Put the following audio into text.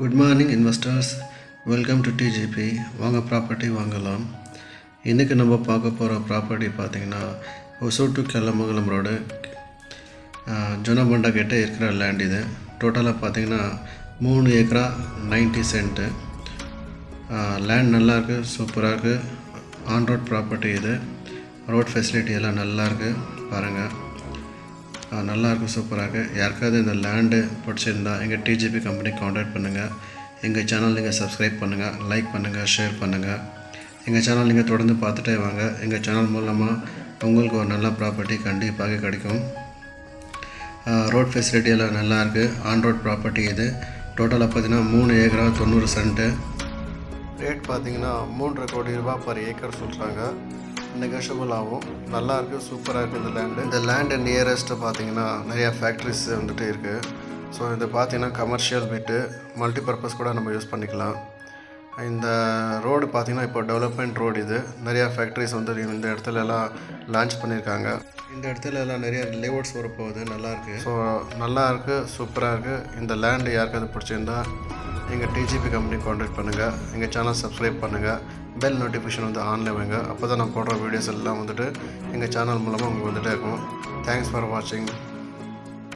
Good morning investors. Welcome to TGP. வாங்க property வாங்கலாம். இன்றைக்கி நம்ம பார்க்க போகிற ப்ராப்பர்ட்டி பார்த்திங்கன்னா Hosur to Kelamangalam road jonabanda கிட்டே இருக்கிற லேண்ட் இது. டோட்டலாக பார்த்திங்கன்னா 3 ஏக்கரா 90 சென்ட்டு. லேண்ட் நல்லாயிருக்கு, சூப்பராக இருக்குது. ஆன் ரோட் ப்ராப்பர்ட்டி இது. ரோட் ஃபெசிலிட்டி எல்லாம் நல்லாயிருக்கு, பாருங்கள். நல்லாயிருக்கு, சூப்பராக இருக்குது. யாருக்காவது இந்த லேண்டு பிடிச்சிருந்தா எங்கள் டிஜிபி கம்பெனி காண்டாக்ட் பண்ணுங்கள். எங்கள் சேனல் நீங்கள் சப்ஸ்கிரைப் பண்ணுங்கள், லைக் பண்ணுங்கள், ஷேர் பண்ணுங்கள். எங்கள் சேனல் நீங்கள் தொடர்ந்து பார்த்துட்டே வாங்க. எங்கள் சேனல் மூலமாக உங்களுக்கு ஒரு நல்ல ப்ராப்பர்ட்டி கண்டிப்பாக கிடைக்கும். ரோட் ஃபெசிலிட்டி எல்லாம் நல்லாயிருக்கு. ஆன் ரோட் ப்ராப்பர்ட்டி இது. டோட்டலாக பார்த்திங்கன்னா 3 ஏக்கரா 90 சென்ட்டு. ரேட் பார்த்திங்கன்னா 3.5 கோடி ரூபாய் பர் ஏக்கர் சொல்கிறாங்க. நெகோஷியபிள் ஆகும். நல்லாயிருக்கு, சூப்பராக இருக்குது இந்த லேண்டு. இந்த லேண்டு நியரஸ்ட்டு பார்த்திங்கன்னா நிறையா ஃபேக்ட்ரிஸ் வந்துட்டு இருக்குது. ஸோ இது பார்த்திங்கன்னா கமர்ஷியல் பிட்டு, மல்டிபர்பஸ் கூட நம்ம யூஸ் பண்ணிக்கலாம். இந்த ரோடு பார்த்திங்கன்னா இப்போ டெவலப்மெண்ட் ரோடு இது. நிறையா ஃபேக்ட்ரிஸ் வந்து இந்த இடத்துல எல்லாம் லான்ச் பண்ணியிருக்காங்க. இந்த இடத்துல எல்லாம் நிறையா லேஅவுட்ஸ் வரப்போகுது. நல்லாயிருக்கு. ஸோ நல்லாயிருக்கு, சூப்பராக இருக்குது. இந்த லேண்டு யாருக்காவது பிடிச்சிருந்தா எங்கள் டிஜிபி கம்பெனி காண்டாக்ட் பண்ணுங்கள். எங்கள் சேனல் சப்ஸ்கிரைப் பண்ணுங்கள். பெல் நோட்டிஃபிகேஷன் வந்து ஆன்லைன் வைங்க. அப்போ தான் நான் போடுற வீடியோஸ் எல்லாம் வந்துட்டு எங்கள் சேனல் மூலமாக உங்களுக்கு வந்துகிட்டே இருக்கும். தேங்க்ஸ் ஃபார் வாட்சிங்.